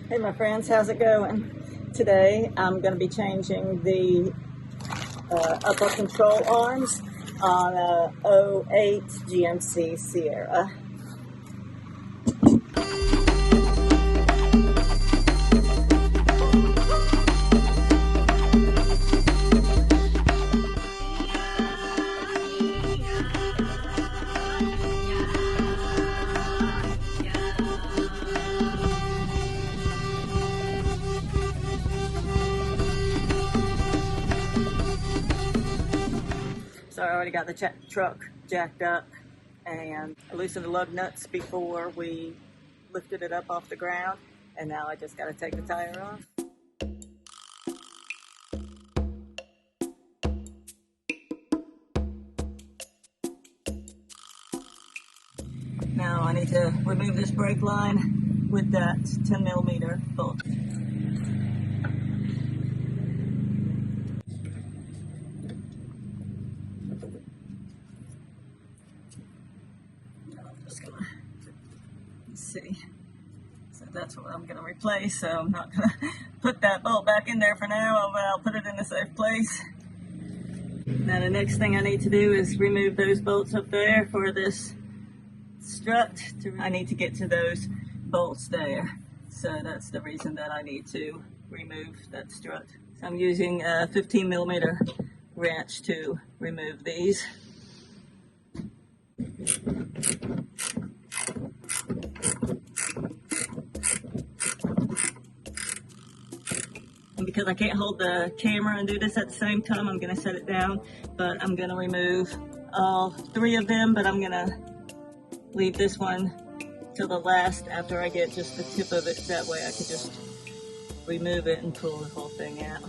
Hey my friends, how's it going? Today I'm going to be changing the upper control arms on a 08 GMC Sierra. So I already got the truck jacked up and I loosened the lug nuts before we lifted it up off the ground, and now I just got to take the tire off. Now I need to remove this brake line with that 10mm bolt. See, so that's what I'm going to replace, so I'm not going to put that bolt back in there for now, but I'll put it in a safe place. Now the next thing I need to do is remove those bolts up there for this strut. I need to get to those bolts there, so that's the reason that I need to remove that strut. So I'm using a 15mm wrench to remove these. And because I can't hold the camera and do this at the same time, I'm going to set it down, but I'm going to remove all 3 of them, but I'm going to leave this one till the last after I get just the tip of it. That way I can just remove it and pull the whole thing out.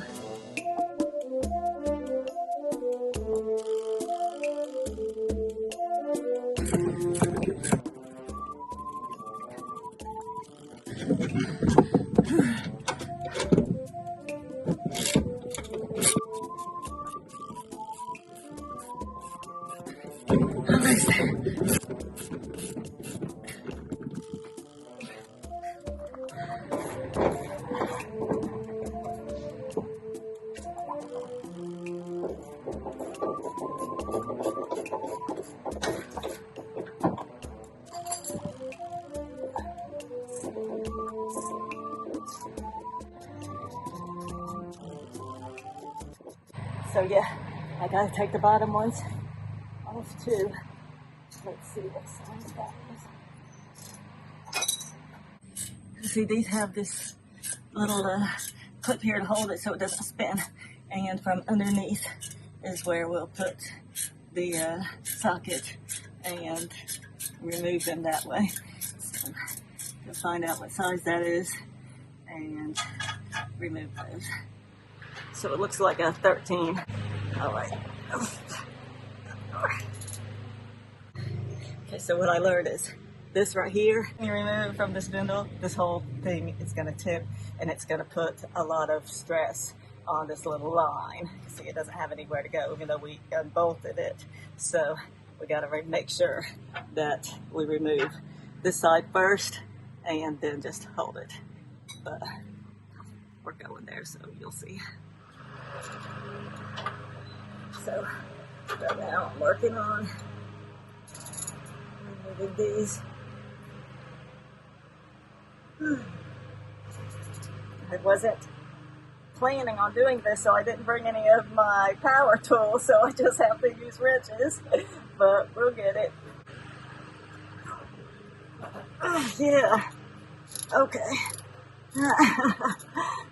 So yeah, I gotta take the bottom ones off too. Let's see what size that is. See, these have this little clip here to hold it so it doesn't spin, and from underneath is where we'll put the socket and remove them that way. So we'll find out what size that is and remove those. So it looks like a 13. All right. Okay, so what I learned is this right here, you remove from the spindle, this whole thing is going to tip, and it's going to put a lot of stress on this little line. See, it doesn't have anywhere to go, even though we unbolted it. So we got to make sure that we remove this side first and then just hold it. But we're going there, so you'll see. So right now I'm working on removing these. I wasn't planning on doing this, so I didn't bring any of my power tools, so I just have to use wrenches, but we'll get it. Yeah, okay.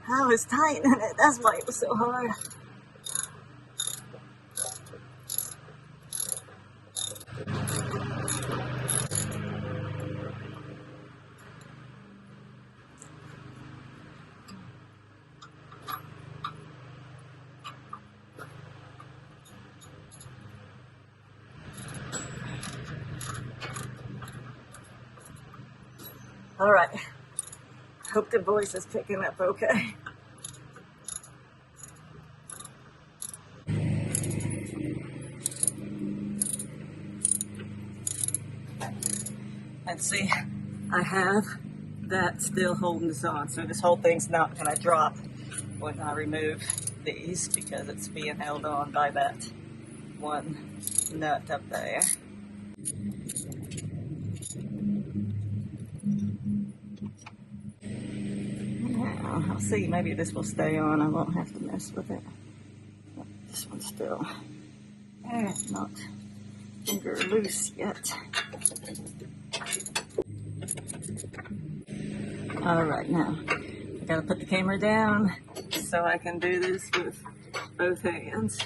I was tightening it, that's why it was so hard. All right, hope the voice is picking up okay. Let's see, I have that's still holding this on. So this whole thing's not going to drop when I remove these because it's being held on by that one nut up there. Now, I'll see, maybe this will stay on. I won't have to mess with it. This one's still not finger loose yet. All right, now I gotta put the camera down so I can do this with both hands.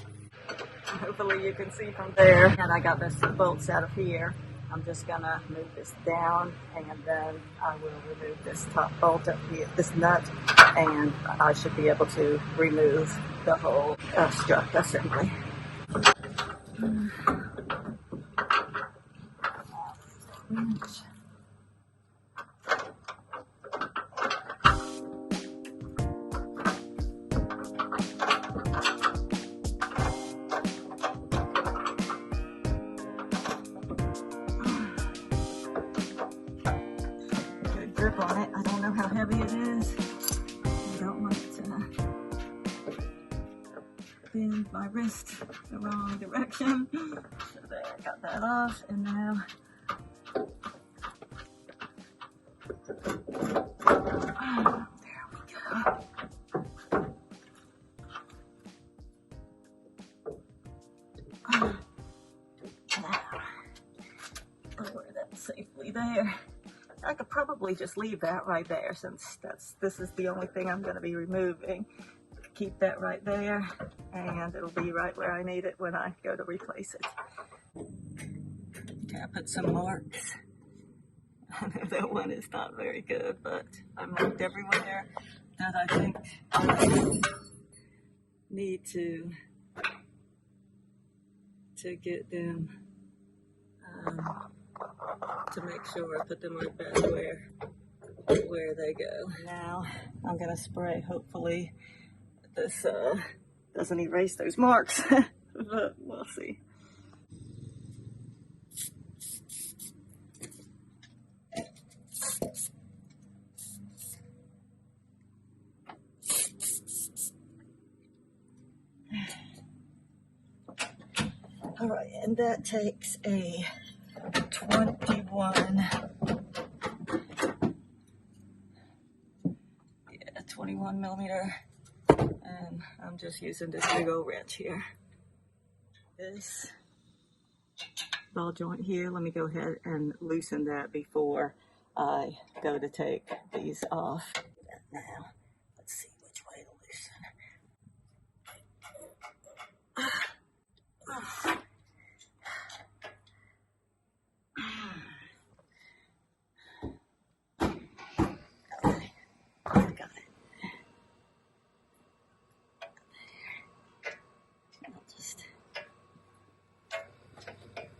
Hopefully you can see from there. And I got this bolts out of here. I'm just gonna move this down, and then I will remove this top bolt up here, this nut, and I should be able to remove the whole strut assembly. Good grip on it. I don't know how heavy it is. I don't want it to bend my wrist the wrong direction. So there, I got that off, and now there we go. Now, lower that safely there. I could probably just leave that right there since this is the only thing I'm going to be removing. Keep that right there, and it'll be right where I need it when I go to replace it. Okay, I put some marks. I know that one is not very good, but I marked everywhere that I think I need to get them to make sure I put them right back where they go. Now I'm gonna spray. Hopefully this doesn't erase those marks, but we'll see. All right, and that takes a 21 millimeter, and I'm just using this big old wrench here. This ball joint here, let me go ahead and loosen that before I go to take these off. Now, let's see which way to loosen.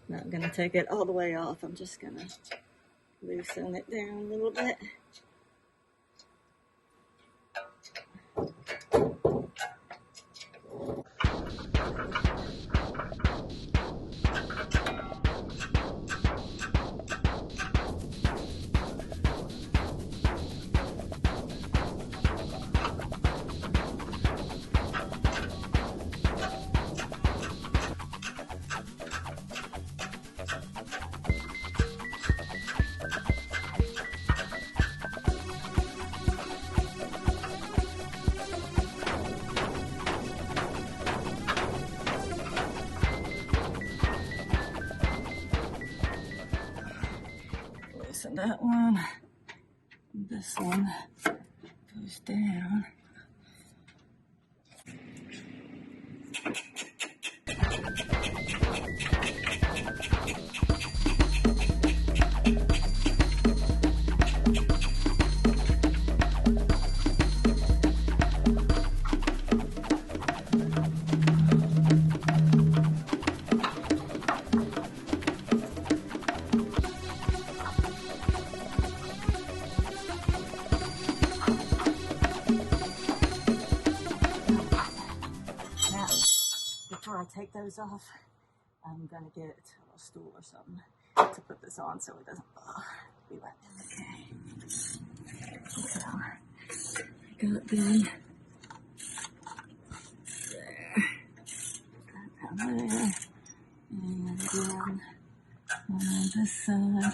Not going to take it all the way off. I'm just going to loosen it down a little bit. Loosen that one. This one goes down. Before I take those off, I'm going to get a stool or something to put this on so it doesn't fall. Be right back. So, got the there, and again on this side.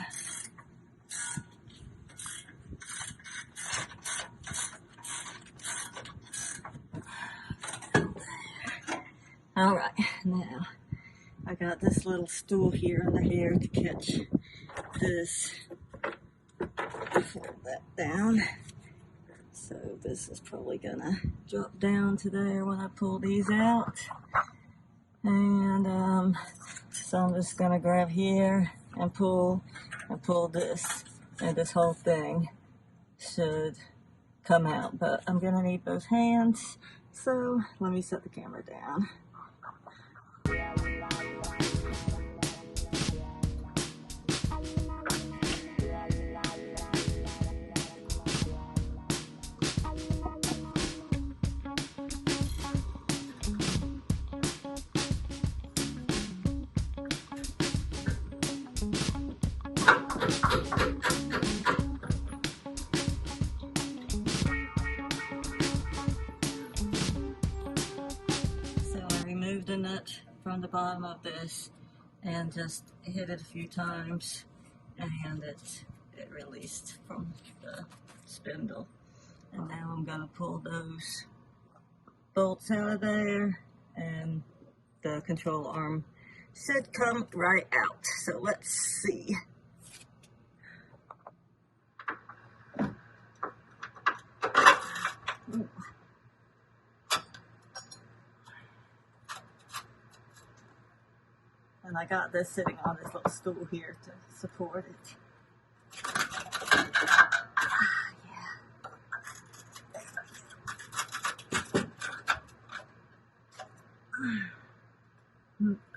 All right, now I got this little stool here under here to catch this, fold that down. So this is probably gonna drop down to there when I pull these out. And so I'm just gonna grab here and pull this, and this whole thing should come out. But I'm gonna need both hands, so let me set the camera down. The nut from the bottom of this and just hit it a few times, and it released from the spindle. And now I'm going to pull those bolts out of there, and the control arm should come right out. So let's see. Ooh. And I got this sitting on this little stool here to support it.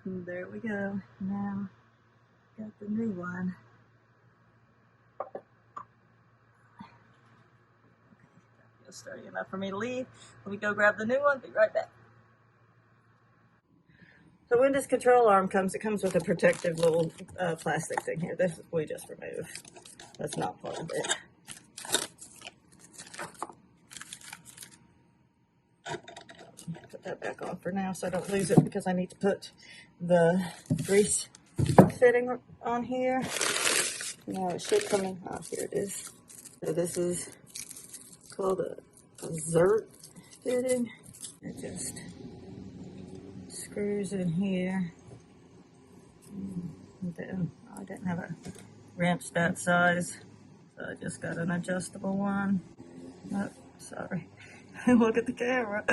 There we go. Now got the new one. It's sturdy enough for me to leave. Let me go grab the new one. Be right back. So when this control arm comes, it comes with a protective little plastic thing here. This we just removed. That's not part of it. Put that back on for now so I don't lose it, because I need to put the grease fitting on here. Now it should come in. Oh, here it is. So this is called a strut fitting. It just screws in here. And then I didn't have a wrench that size, so I just got an adjustable one. Oh, sorry. Look at the camera.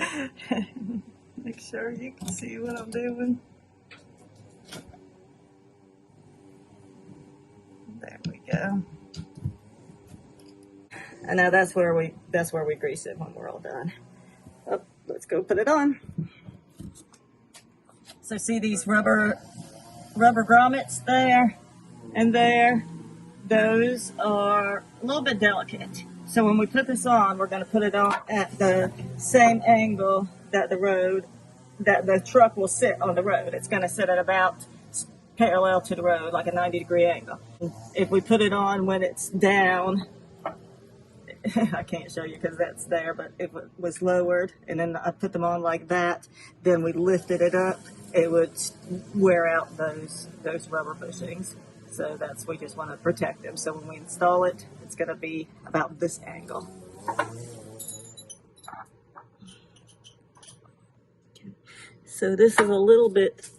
Make sure you can see what I'm doing. There we go. And now that's where we grease it when we're all done. Oh, let's go put it on. So see these rubber grommets there and there? Those are a little bit delicate. So when we put this on, we're going to put it on at the same angle that the truck will sit on the road. It's going to sit at about parallel to the road, like a 90-degree angle. If we put it on when it's down, I can't show you because that's there, but if it was lowered and then I put them on like that, then we lifted it up, it would wear out those rubber bushings. So we just want to protect them. So when we install it, it's going to be about this angle. So this is a little bit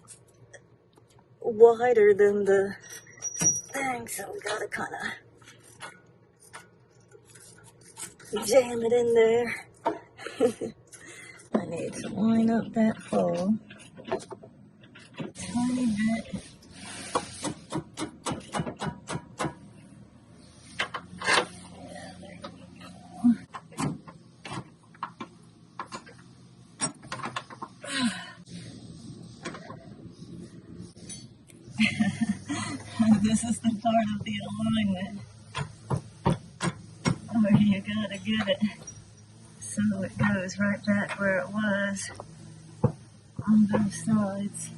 wider than the thing, so we got to kind of jam it in there. I need to line up that hole a tiny bit. This is the part of the alignment. Oh, you gotta get it so it goes right back where it was on both sides.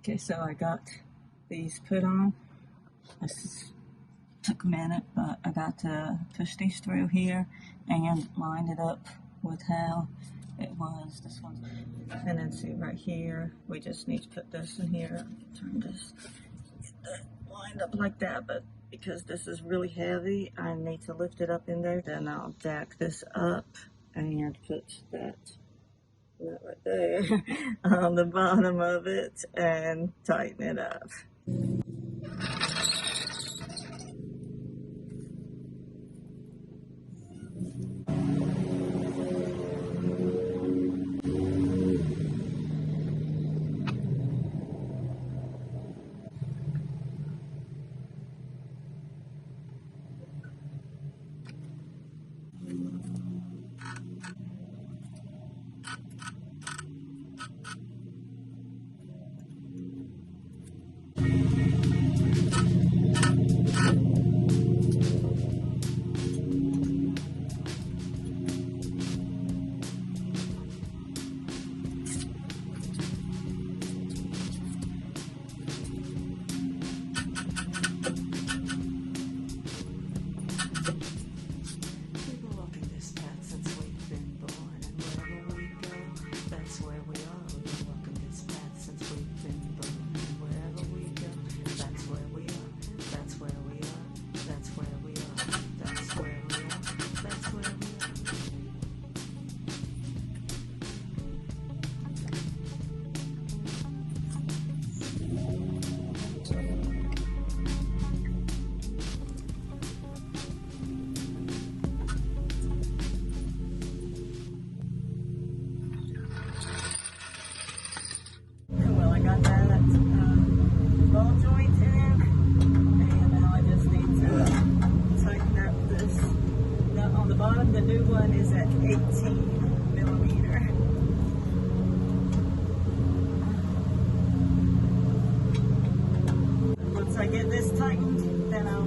Okay, so I got these put on. This took a minute, but I got to push these through here and line it up with how it was. This one, and then see right here, we just need to put this in here, turn this, get that lined up like that, but because this is really heavy, I need to lift it up in there. Then I'll jack this up and put that right there on the bottom of it and tighten it up. The new one is at 18 millimeter. Once I get this tightened, then I'll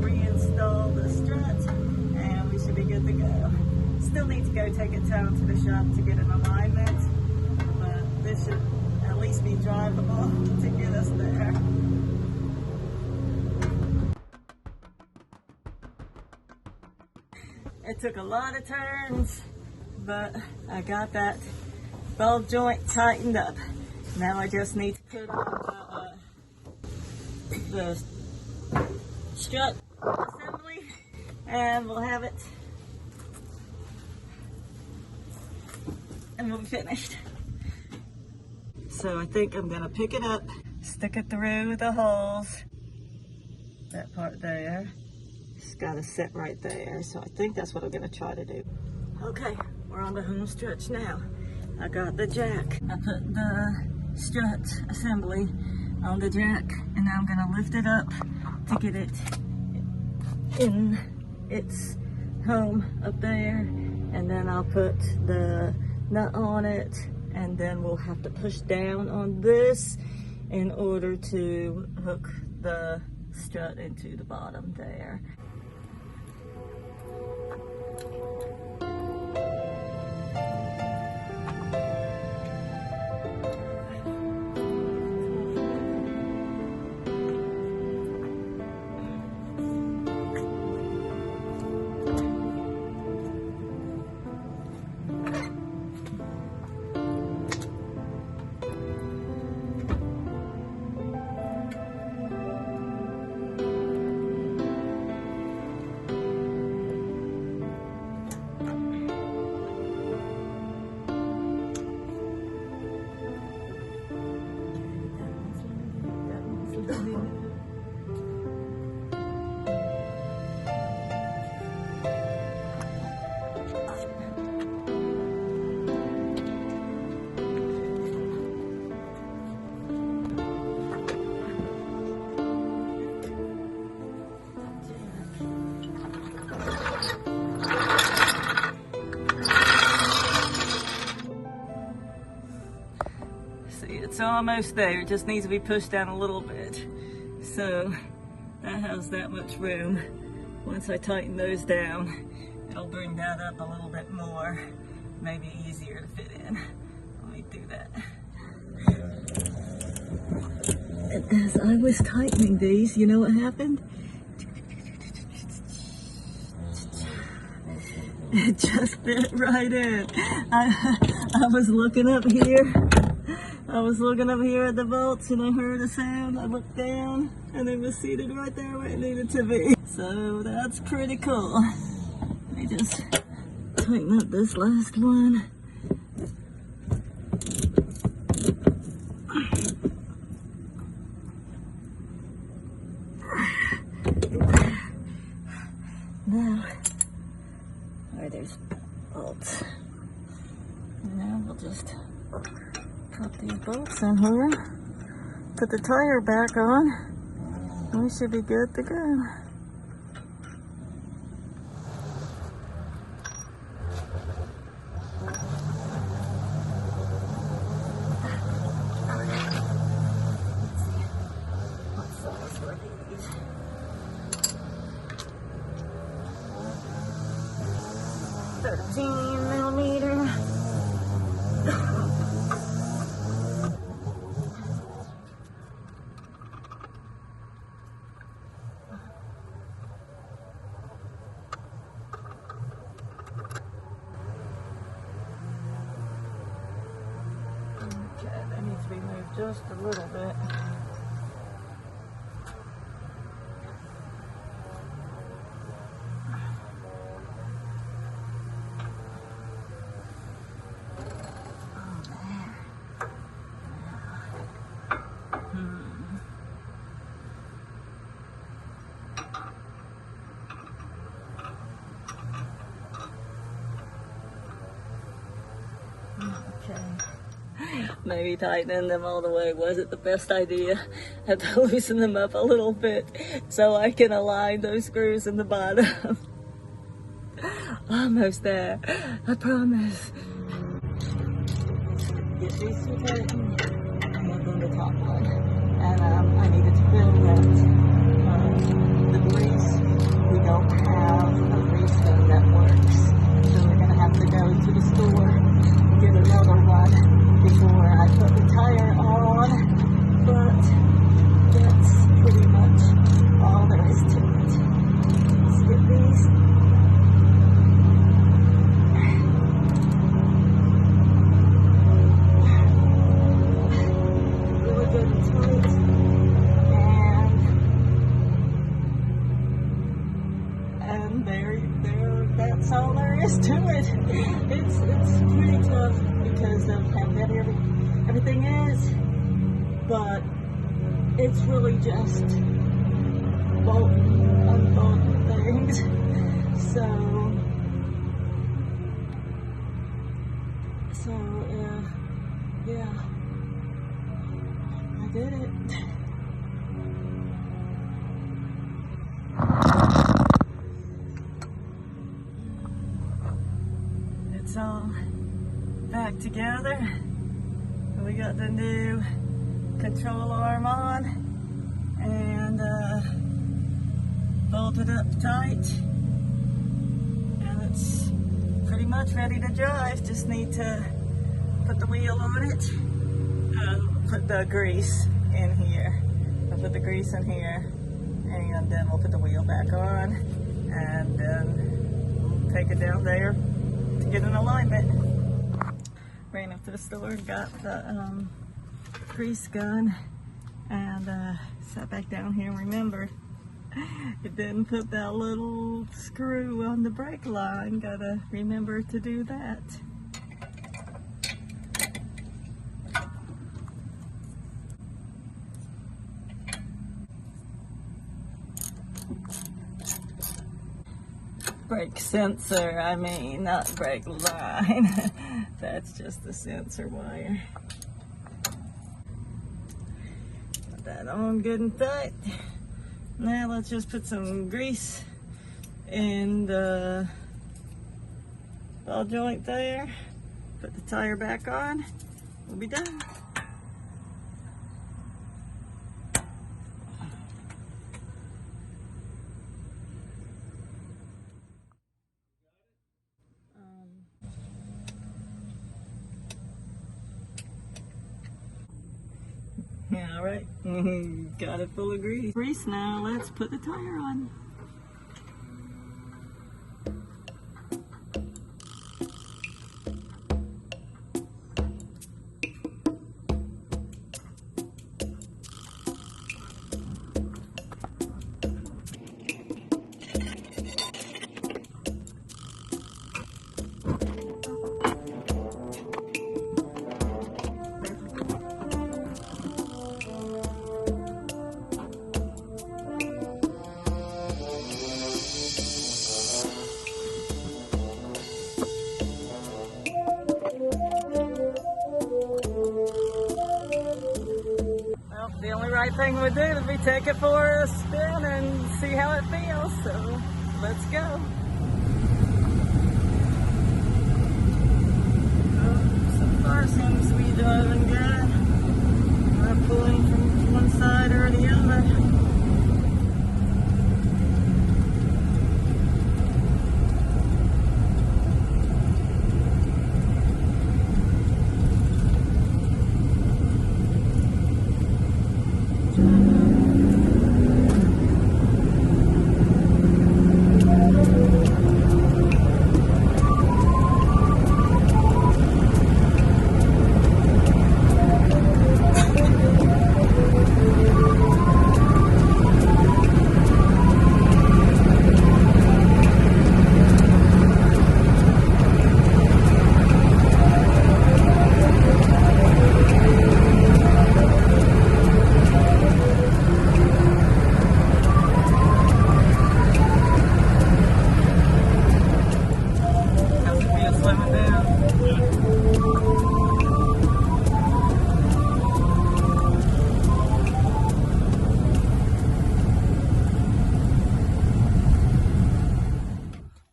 reinstall the strut and we should be good to go. Still need to go take it down to the shop to get an alignment, but this should at least be drivable to get us there. It took a lot of turns, but I got that bulb joint tightened up. Now I just need to put on the strut assembly and we'll have it and we'll be finished. So I think I'm gonna pick it up, stick it through the holes, that part there. It's got to sit right there, so I think that's what I'm going to try to do. Okay, we're on the home stretch now. I got the jack. I put the strut assembly on the jack, and now I'm going to lift it up to get it in its home up there, and then I'll put the nut on it, and then we'll have to push down on this in order to hook the strut into the bottom there. It's almost there. It just needs to be pushed down a little bit. So that has that much room. Once I tighten those down, it'll bring that up a little bit more. Maybe easier to fit in. Let me do that. And as I was tightening these, you know what happened? It just fit right in. I was looking up here. I was looking up here at the bolts and I heard a sound. I looked down and it was seated right there where it needed to be. So that's pretty cool. Let me just tighten up this last one. Now, alright, there's bolts. Now we'll just put these bolts in here, put the tire back on, and we should be good to go. What size were these? 13mm. Okay, that needs to be moved just a little bit. Maybe tightening them all the way wasn't the best idea. I have to loosen them up a little bit so I can align those screws in the bottom. Almost there, I promise. Get these two tightened and then the top one. And I needed to fill that the grease. We don't have a grease gun that works, so we're gonna have to go to the store, get another one before I put the tire on, but that's pretty much all there is to it. Let's get these. Really good and tight, and there, that's all there is to it. It's pretty tough because of how heavy everything is, but it's really just bolting, unbolting things. Yeah, I did it. It's all back together. We got the new control arm on and bolted up tight, and it's pretty much ready to drive. Just need to put the wheel on it and put the grease in here. I'll put the grease in here and then we'll put the wheel back on and then we'll take it down there to get in alignment. Ran up to the store, got the grease gun, and sat back down here and remembered it didn't put that little screw on the brake line. Gotta remember to do that. Brake sensor, I mean, not brake line. That's just the sensor wire. Put that on good and tight. Now let's just put some grease in the ball joint there. Put the tire back on. We'll be done. Yeah, All right, got it full of grease. Grease now, let's put the tire on. The only right thing would do would be take it for a spin and see how it feels, so let's go. So far seems to be driving good. Not pulling from one side or the other.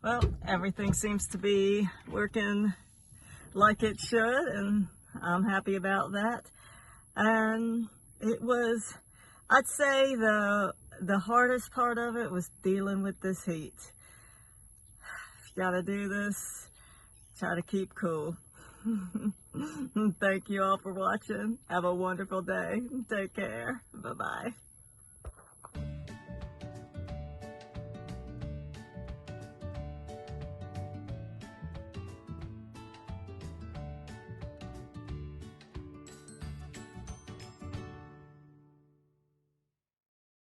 Well, everything seems to be working like it should, and I'm happy about that. And it was, I'd say the hardest part of it was dealing with this heat. If you gotta do this, try to keep cool. Thank you all for watching. Have a wonderful day. Take care. Bye-bye.